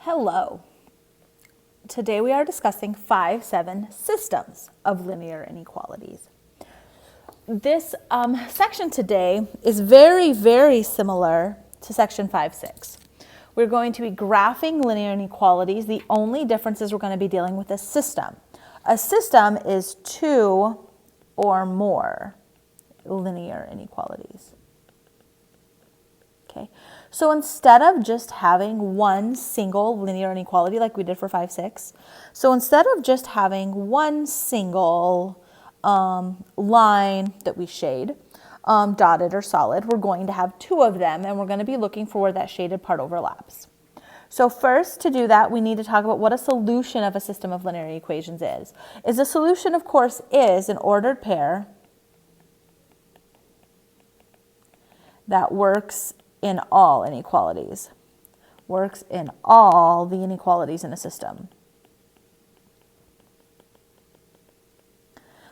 Hello. Today we are discussing 5-7 systems of linear inequalities. This section today is very, very similar to section 5-6. We're going to be graphing linear inequalities. The only difference is we're going to be dealing with a system. A system is two or more linear inequalities. Okay, so instead of just having one single linear inequality like we did for 5-6, so instead of just having one single line that we shade, dotted or solid, we're going to have two of them, and we're going to be looking for where that shaded part overlaps. So first, to do that, we need to talk about what a solution of a system of linear equations is. A solution, of course, is an ordered pair that works in all inequalities, works in all the inequalities in a system.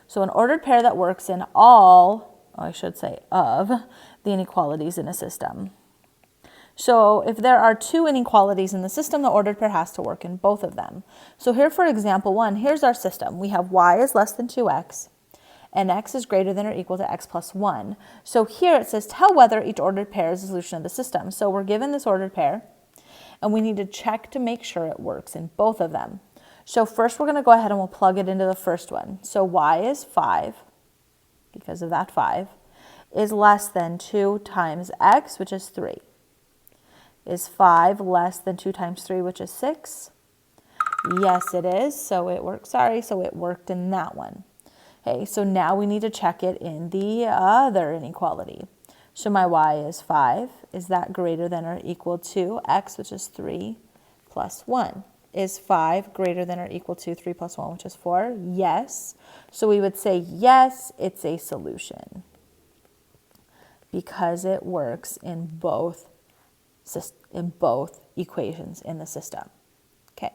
So an ordered pair that works in all, or I should say of, the inequalities in a system. So if there are two inequalities in the system, the ordered pair has to work in both of them. So here for example 1, here's our system. We have y is less than 2x, and x is greater than or equal to x plus 1. So here it says, tell whether each ordered pair is a solution of the system. So we're given this ordered pair, and we need to check to make sure it works in both of them. So first we're going to go ahead and we'll plug it into the first one. So y is 5, because of that 5, is less than 2 times x, which is 3. Is 5 less than 2 times 3, which is 6? Yes, it is. So it worked, so it worked in that one. Okay, so now we need to check it in the other inequality. So my y is 5. Is that greater than or equal to x, which is 3, plus 1? Is 5 greater than or equal to 3 plus 1, which is 4? Yes. So we would say, yes, it's a solution, because it works in both equations in the system. Okay,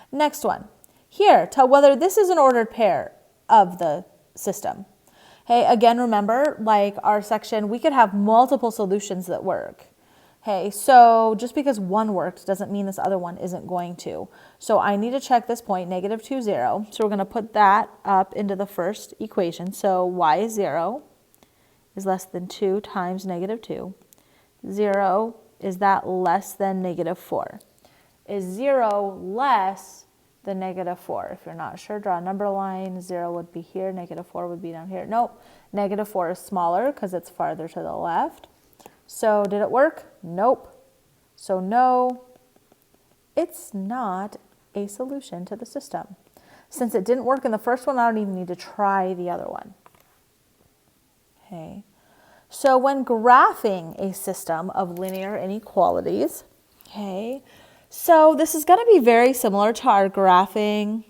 next one. Here, tell whether this is an ordered pair of the system. Hey, again, remember, like our section, we could have multiple solutions that work. Hey, so just because one worked doesn't mean this other one isn't going to. So I need to check this point, negative 2, 0. So we're going to put that up into the first equation. So y is 0 is less than 2 times negative 2. 0, is that less than negative 4? Is 0 less than negative 4? If you're not sure, draw a number line. 0 would be here, negative 4 would be down here. Nope, negative 4 is smaller because it's farther to the left. So did it work? Nope. So no, it's not a solution to the system. Since it didn't work in the first one, I don't even need to try the other one. Okay. So when graphing a system of linear inequalities, okay, so this is going to be very similar to our graphing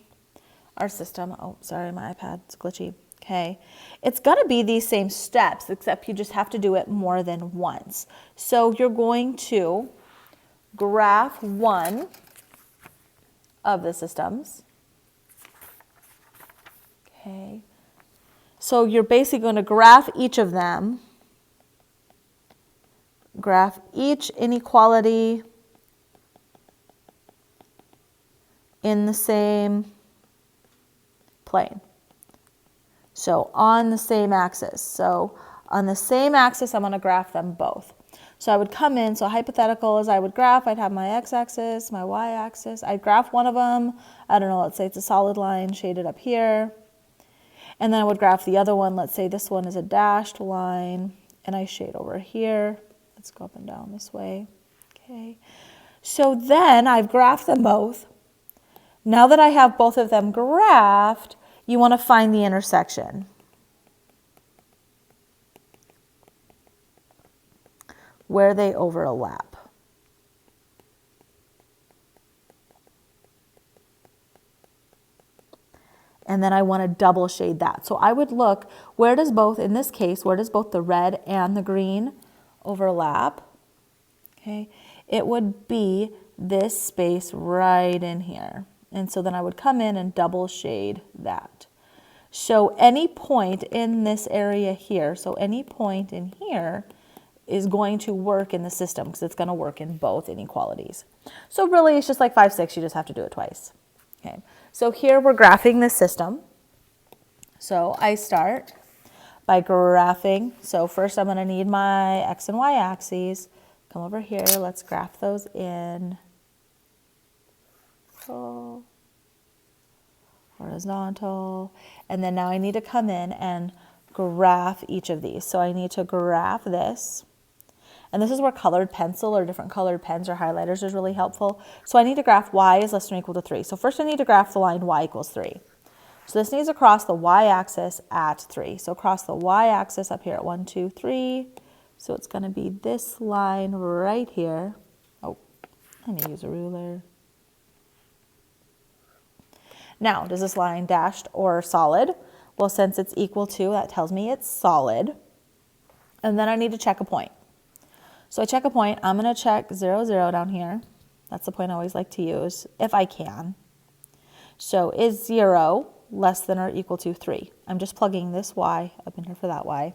our system. Oh, sorry, my iPad's glitchy. Okay, it's going to be these same steps, except you just have to do it more than once. So you're going to graph one of the systems. Okay, so you're basically going to graph each of them. Graph each inequality in the same plane. So on the same axis. So on the same axis, I'm going to graph them both. So I would come in, so hypothetical is I would graph, I'd have my x-axis, my y-axis. I'd graph one of them. I don't know, let's say it's a solid line shaded up here. And then I would graph the other one. Let's say this one is a dashed line, and I shade over here. Let's go up and down this way. Okay. So then I've graphed them both. Now that I have both of them graphed, you want to find the intersection. Where they overlap. And then I want to double shade that. So I would look, where does both, in this case, where does both the red and the green overlap? Okay, it would be this space right in here. And so then I would come in and double shade that. So any point in this area here, so any point in here is going to work in the system because it's going to work in both inequalities. So really it's just like 5, 6, you just have to do it twice. Okay, so here we're graphing this system. So I start by graphing. So first I'm going to need my x and y axes. Come over here, let's graph those in. Horizontal. And then now I need to come in and graph each of these. So I need to graph this. And this is where colored pencil or different colored pens or highlighters is really helpful. So I need to graph y is less than or equal to 3. So first I need to graph the line y equals 3. So this needs to cross the y-axis at 3. So cross the y-axis up here at 1, 2, 3. So it's going to be this line right here. Oh, I need to use a ruler. Now, does this line dashed or solid? Well, since it's equal to, that tells me it's solid. And then I need to check a point. So I check a point. I'm going to check 0, 0 down here. That's the point I always like to use, if I can. So is 0 less than or equal to 3? I'm just plugging this y up in here for that y.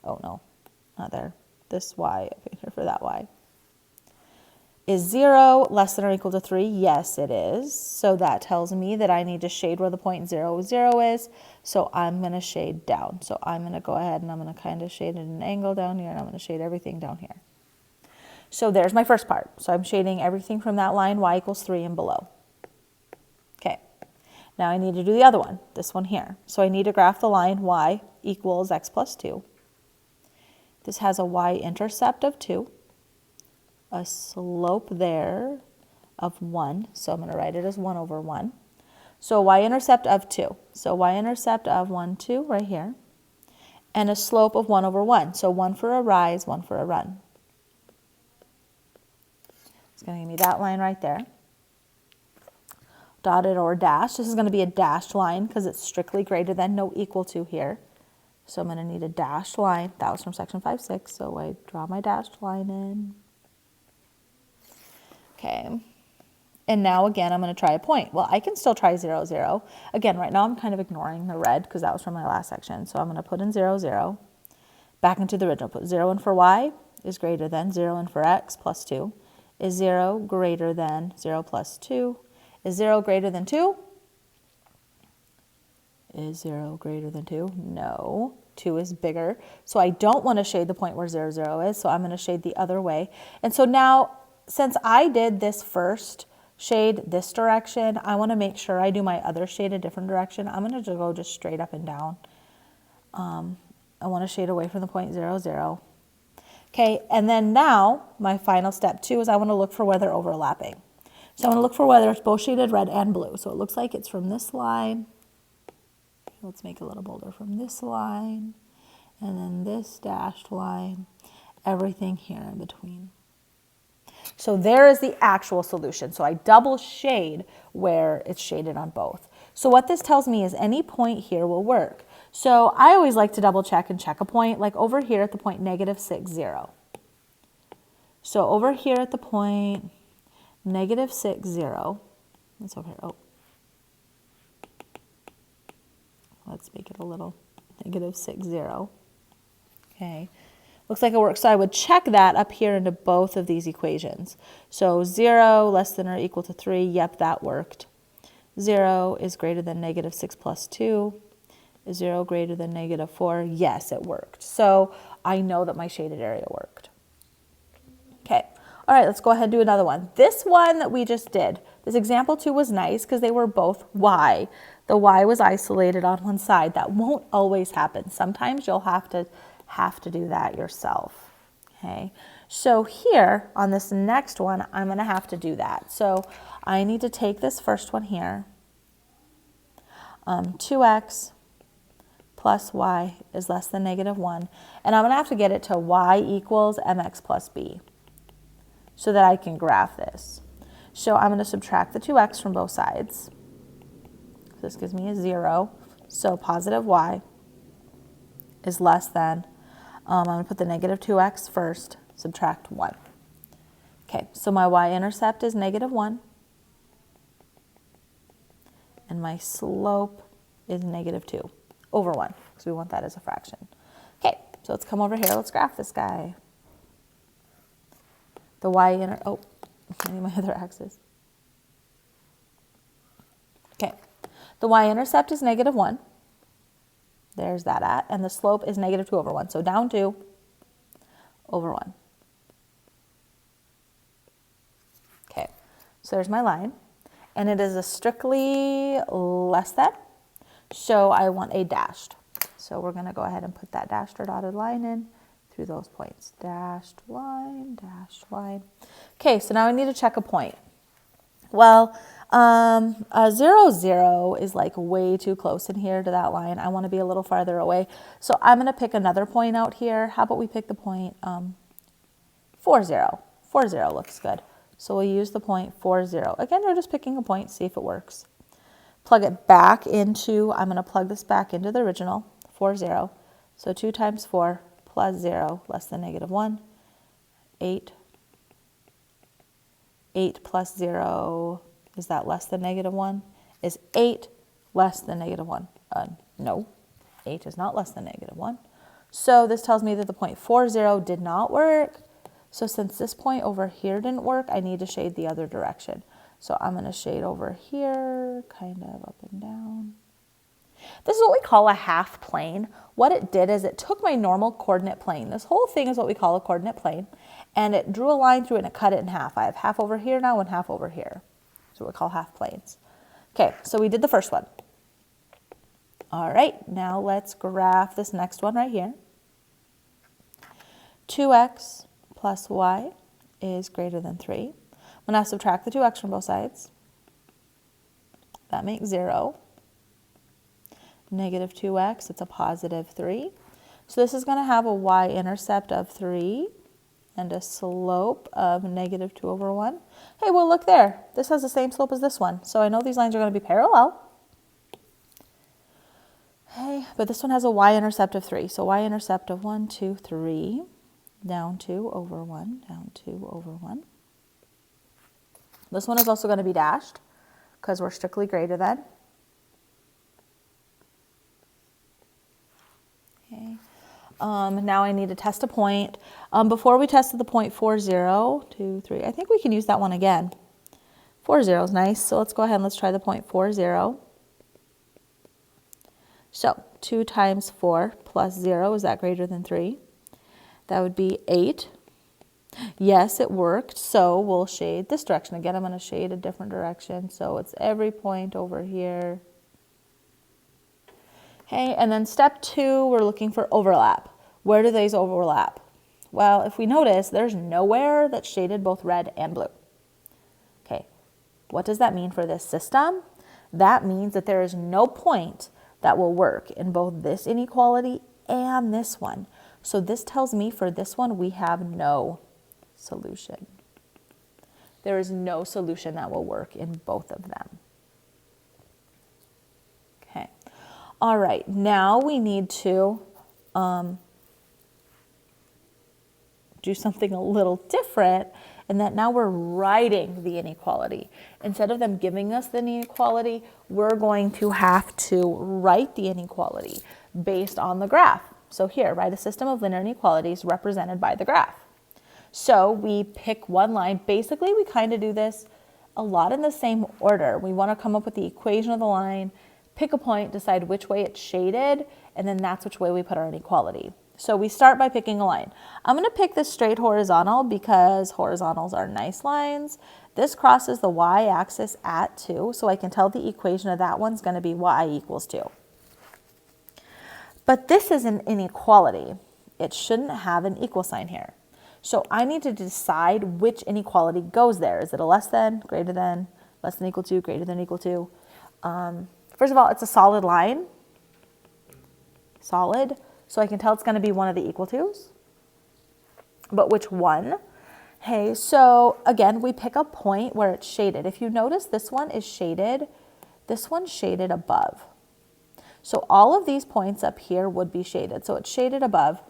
Oh, no, not there. This y up in here for that y. Is 0 less than or equal to 3? Yes, it is. So that tells me that I need to shade where the point 0, 0 is. So I'm going to shade down. So I'm going to go ahead and I'm going to kind of shade at an angle down here, and I'm going to shade everything down here. So there's my first part. So I'm shading everything from that line y equals 3 and below. Okay. Now I need to do the other one, this one here. So I need to graph the line y equals x plus 2. This has a y-intercept of 2. A slope there of 1, so I'm going to write it as 1 over 1. So a y-intercept of 2. So y-intercept of 1, 2 right here. And a slope of 1 over 1. So 1 for a rise, 1 for a run. It's going to give me that line right there. Dotted or dashed. This is going to be a dashed line because it's strictly greater than, no equal to here. So I'm going to need a dashed line. That was from section 5-6, so I draw my dashed line in. Okay, and now again, I'm going to try a point. Well, I can still try 0, 0. Again, right now I'm kind of ignoring the red because that was from my last section. So I'm going to put in 0, 0. Back into the original. Put 0 in for y is greater than 0 in for x plus 2. Is 0 greater than 0 plus 2? Is 0 greater than 2? Is 0 greater than 2? No. 2 is bigger. So I don't want to shade the point where 0, 0 is. So I'm going to shade the other way. And so now, since I did this first shade this direction, I want to make sure I do my other shade a different direction. I'm going to go just straight up and down. I want to shade away from the point 0, 0. Okay, and then now my final step 2 is I want to look for where they're overlapping. So I want to look for whether it's both shaded red and blue. So it looks like it's from this line. Let's make it a little bolder. From this line, and then this dashed line, everything here in between. So there is the actual solution. So I double shade where it's shaded on both. So what this tells me is any point here will work. So I always like to double check and check a point, like over here at the point -6, 0. So over here at the point -6, 0. That's over here. Oh. Let's make it a little -6, 0. Okay. Looks like it works. So I would check that up here into both of these equations. So 0 less than or equal to 3, yep, that worked. 0 is greater than -6 plus 2. Is 0 greater than -4? Yes, it worked. So I know that my shaded area worked. Okay. All right, let's go ahead and do another one. This one that we just did, this example 2 was nice because they were both y. The y was isolated on one side. That won't always happen. Sometimes you'll have to do that yourself. Okay, so here on this next one, I'm going to have to do that. So I need to take this first one here. 2x plus y is less than -1. And I'm going to have to get it to y equals mx plus b so that I can graph this. So I'm going to subtract the 2x from both sides. This gives me a 0. So positive y is less than, I'm going to put the -2x first, subtract 1. Okay, so my y-intercept is -1. And my slope is -2 over 1, because we want that as a fraction. Okay, so let's come over here. Let's graph this guy. The oh, I need my other axis. Okay, the y-intercept is -1. There's that at, and the slope is -2/1. So down 2/1. Okay, so there's my line, and it is a strictly less than, so I want a dashed. So we're going to go ahead and put that dashed or dotted line in through those points. Dashed line, dashed line. Okay, so now I need to check a point. Well, 0, 0 is like way too close in here to that line. I want to be a little farther away. So I'm going to pick another point out here. How about we pick the point 4, 0. 4, 0 looks good. So we'll use the point 4, 0. Again, we're just picking a point, see if it works. Plug it back into, I'm going to plug this back into the original, 4, 0. So 2 times 4 plus 0 less than -1. 8. 8 plus 0, is that less than -1? Is 8 less than -1? No, 8 is not less than -1. So this tells me that the point 4, 0 did not work. So since this point over here didn't work, I need to shade the other direction. So I'm going to shade over here, kind of up and down. This is what we call a half plane. What it did is it took my normal coordinate plane. This whole thing is what we call a coordinate plane. And it drew a line through it and it cut it in half. I have half over here now and half over here. That's what we call half planes. Okay, so we did the first one. All right, now let's graph this next one right here. 2x plus y is greater than 3. I'm going to subtract the 2x from both sides. That makes 0. -2x, it's a +3. So this is going to have a y-intercept of 3 and a slope of -2/1. Hey, well, look there. This has the same slope as this one. So I know these lines are going to be parallel. Hey, but this one has a y-intercept of 3. So y-intercept of 1, 2, 3, down 2/1, down 2/1. This one is also going to be dashed because we're strictly greater than. Okay. Now I need to test a point. Before we tested the point 4, 0, 2, 3, I think we can use that one again. 4, 0 is nice, so let's go ahead and let's try the point 4, 0. So 2 times 4 plus 0, is that greater than 3? That would be 8. Yes, it worked, so we'll shade this direction. Again, I'm going to shade a different direction, so it's every point over here. Okay, and then step 2, we're looking for overlap. Where do these overlap? Well, if we notice, there's nowhere that's shaded both red and blue. Okay, what does that mean for this system? That means that there is no point that will work in both this inequality and this one. So this tells me for this one, we have no solution. There is no solution that will work in both of them. Okay. All right, now we need to do something a little different, and that now we're writing the inequality. Instead of them giving us the inequality, we're going to have to write the inequality based on the graph. So here, write a system of linear inequalities represented by the graph. So we pick one line. Basically, we kind of do this a lot in the same order. We want to come up with the equation of the line, pick a point, decide which way it's shaded, and then that's which way we put our inequality. So we start by picking a line. I'm going to pick this straight horizontal because horizontals are nice lines. This crosses the y-axis at 2, so I can tell the equation of that one's going to be y equals 2. But this is an inequality. It shouldn't have an equal sign here. So I need to decide which inequality goes there. Is it a less than, greater than, less than equal to, greater than equal to? First of all, it's a solid line. Solid. So I can tell it's going to be one of the equal to's. But which one? Hey, so again, we pick a point where it's shaded. If you notice, this one is shaded. This one's shaded above. So all of these points up here would be shaded. So it's shaded above.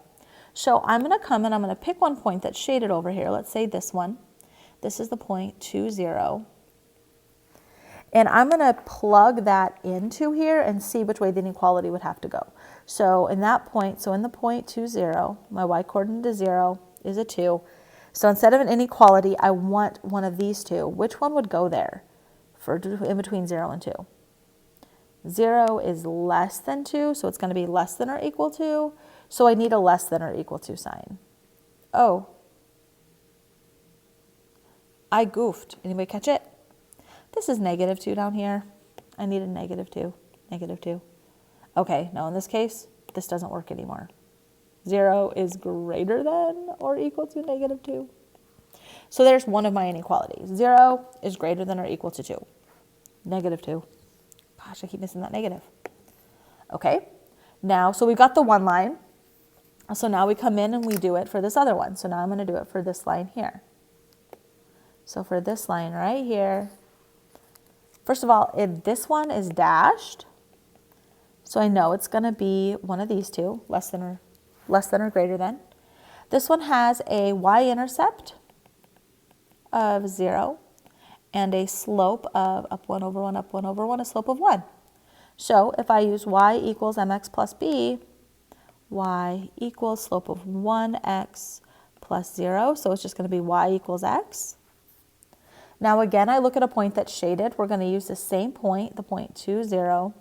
So I'm going to come and I'm going to pick one point that's shaded over here. Let's say this one. This is the point 2, 0. And I'm going to plug that into here and see which way the inequality would have to go. So in that point, so in the point 2, 0, my y coordinate is 0, is a 2. So instead of an inequality, I want one of these two. Which one would go there for in between 0 and 2? 0 is less than 2, so it's going to be less than or equal to. So I need a less than or equal to sign. Oh, I goofed. Anybody catch it? This is -2 down here. I need a -2, -2. Okay, no, in this case, this doesn't work anymore. 0 is greater than or equal to -2. So there's one of my inequalities. 0 is greater than or equal to 2. -2. Gosh, I keep missing that negative. Okay, now, so we got the one line. So now we come in and we do it for this other one. So now I'm going to do it for this line here. So for this line right here, first of all, this one is dashed. So I know it's going to be one of these two, less than or greater than. This one has a y-intercept of 0 and a slope of up 1 over 1, up 1 over 1, a slope of 1. So if I use y equals mx plus b, y equals slope of 1x plus 0, so it's just going to be y equals x. Now again, I look at a point that's shaded. We're going to use the same point, the point 2, 0.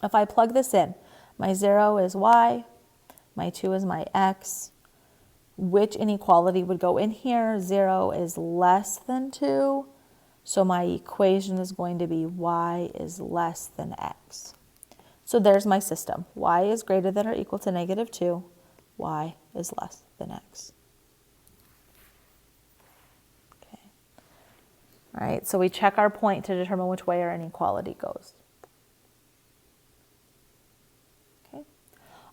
If I plug this in, my 0 is y, my 2 is my x. Which inequality would go in here? 0 is less than 2, so my equation is going to be y is less than x. So there's my system. Y is greater than or equal to -2. Y is less than x. Okay. All right, so we check our point to determine which way our inequality goes. Okay.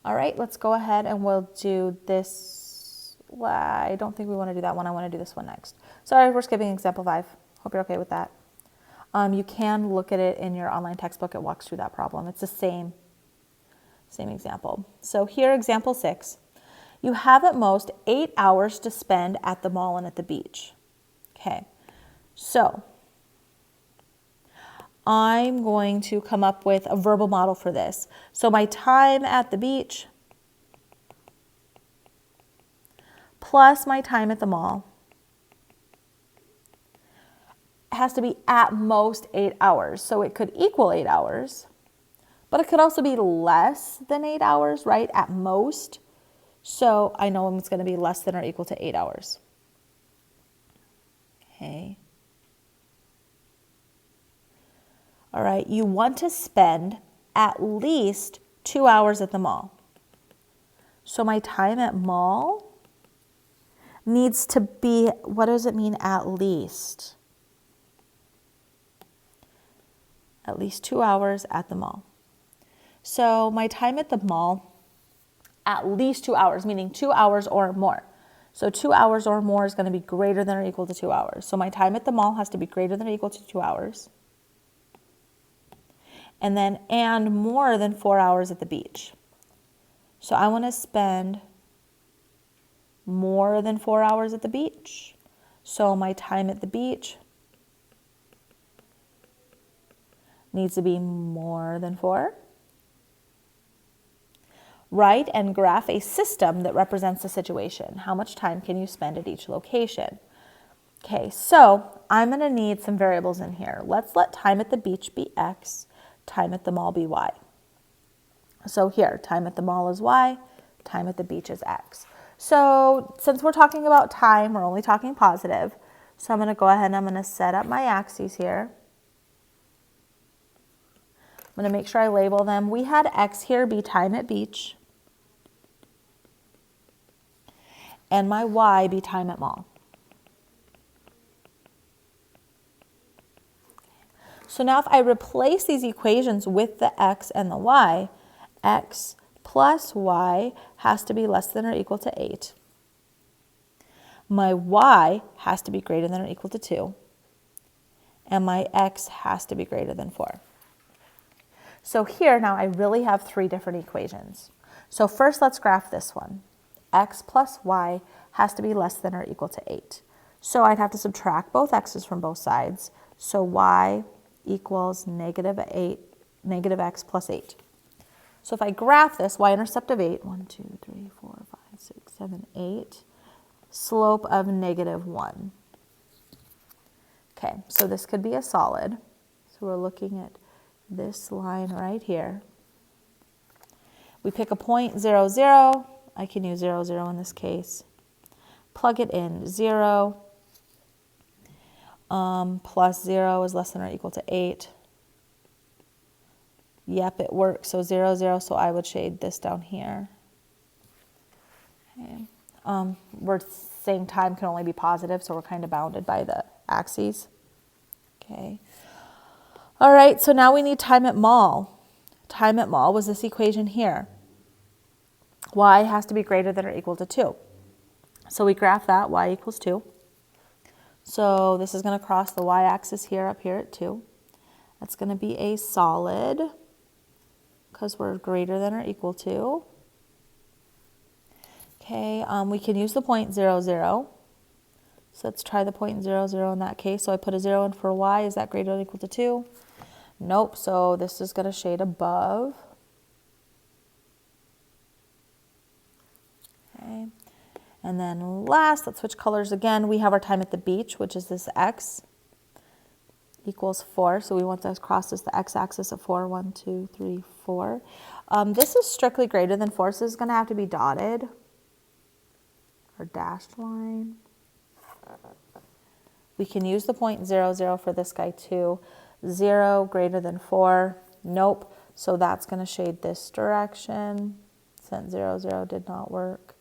All right, let's go ahead and we'll do this. Well, I don't think we want to do that one. I want to do this one next. Sorry, we're skipping example 5. Hope you're okay with that. You can look at it in your online textbook. It walks through that problem. It's the same example. So here, example 6. You have at most 8 hours to spend at the mall and at the beach. Okay, so I'm going to come up with a verbal model for this. So my time at the beach plus my time at the mall has to be at most 8 hours. So it could equal 8 hours, but it could also be less than 8 hours, right? At most. So I know it's going to be less than or equal to 8 hours. Okay. All right, you want to spend at least 2 hours at the mall. So my time at mall needs to be, what does it mean at least? At least 2 hours at the mall. So my time at the mall, at least 2 hours, meaning 2 hours or more. So 2 hours or more is going to be greater than or equal to 2 hours. So my time at the mall has to be greater than or equal to 2 hours. And then, and more than 4 hours at the beach. So I want to spend more than 4 hours at the beach. So my time at the beach needs to be more than 4. Write and graph a system that represents the situation. How much time can you spend at each location? Okay, so I'm going to need some variables in here. Let's let time at the beach be x, time at the mall be y. So here, time at the mall is y, time at the beach is x. So since we're talking about time, we're only talking positive. So I'm going to go ahead and I'm going to set up my axes here. I'm going to make sure I label them. We had x here be time at beach. And my y be time at mall. So now if I replace these equations with the x and the y, x plus y has to be less than or equal to 8. My y has to be greater than or equal to 2. And my x has to be greater than 4. So here now I really have 3 different equations. So first let's graph this one. X plus y has to be less than or equal to 8. So I'd have to subtract both x's from both sides. So y equals negative x plus 8. So if I graph this, y-intercept of 8, 1, 2, 3, 4, 5, 6, 7, 8. slope of -1. Okay, so this could be a solid. So we're looking at this line right here. We pick a point, 0, 0. I can use 0, 0 in this case. Plug it in, 0 plus 0 is less than or equal to 8. Yep, it works. So 0, 0, so I would shade this down here. Okay. We're saying time can only be positive, so we're kind of bounded by the axes. Okay. All right, so now we need time at mall. Time at mall was this equation here. Y has to be greater than or equal to 2. So we graph that, y equals 2. So this is going to cross the y-axis here, up here at 2. That's going to be a solid because we're greater than or equal to. Okay, we can use the point 0, 0. So let's try the point 0, 0 in that case. So I put a 0 in for y. Is that greater than or equal to 2? Nope, so this is going to shade above. Okay, and then last, let's switch colors again. We have our time at the beach, which is this x equals 4. So we want to cross this the x-axis of 4. 1, 2, 3, 4. This is strictly greater than 4, so this is going to have to be dotted or dashed line. We can use the point 0, 0 for this guy too. 0 greater than 4. Nope. So that's going to shade this direction since 0, 0 did not work.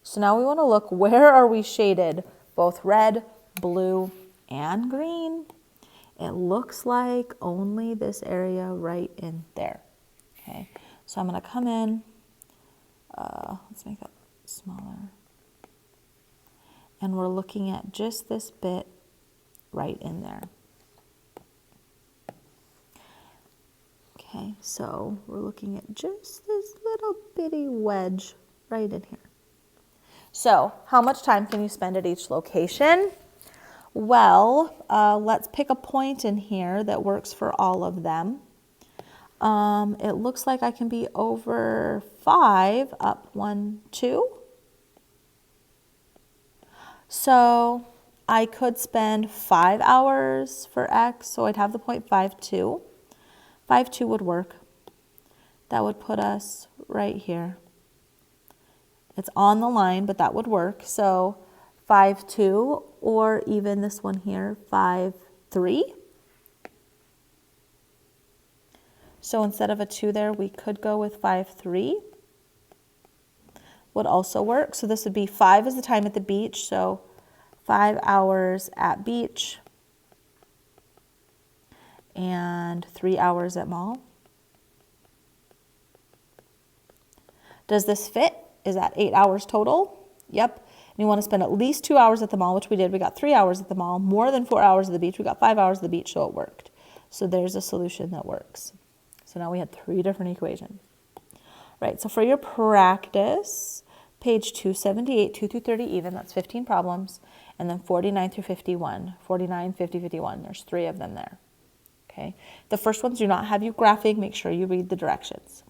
So now we want to look, where are we shaded? Both red, blue, and green. It looks like only this area right in there. Okay, so I'm going to come in. Let's make that smaller. And we're looking at just this bit right in there. Okay, so we're looking at just this little bitty wedge right in here. So how much time can you spend at each location? Well, let's pick a point in here that works for all of them. It looks like I can be over 5, up 1, 2. So I could spend 5 hours for x, so I'd have the point 5, 2. 5, 2 would work. That would put us right here. It's on the line, but that would work. So 5, 2, or even this one here, 5, 3. So instead of a 2 there, we could go with 5, 3. Would also work. So this would be 5 is the time at the beach, so 5 hours at beach and 3 hours at mall. Does this fit? Is that 8 hours total? Yep. And you want to spend at least 2 hours at the mall, which we did. We got 3 hours at the mall, more than 4 hours at the beach. We got 5 hours at the beach, so it worked. So there's a solution that works. So now we had 3 different equations. Right, so for your practice, page 278, 2 through 30 even, that's 15 problems, and then 49 through 51, 49, 50, 51, there's 3 of them there. Okay, the first ones do not have you graphing, make sure you read the directions.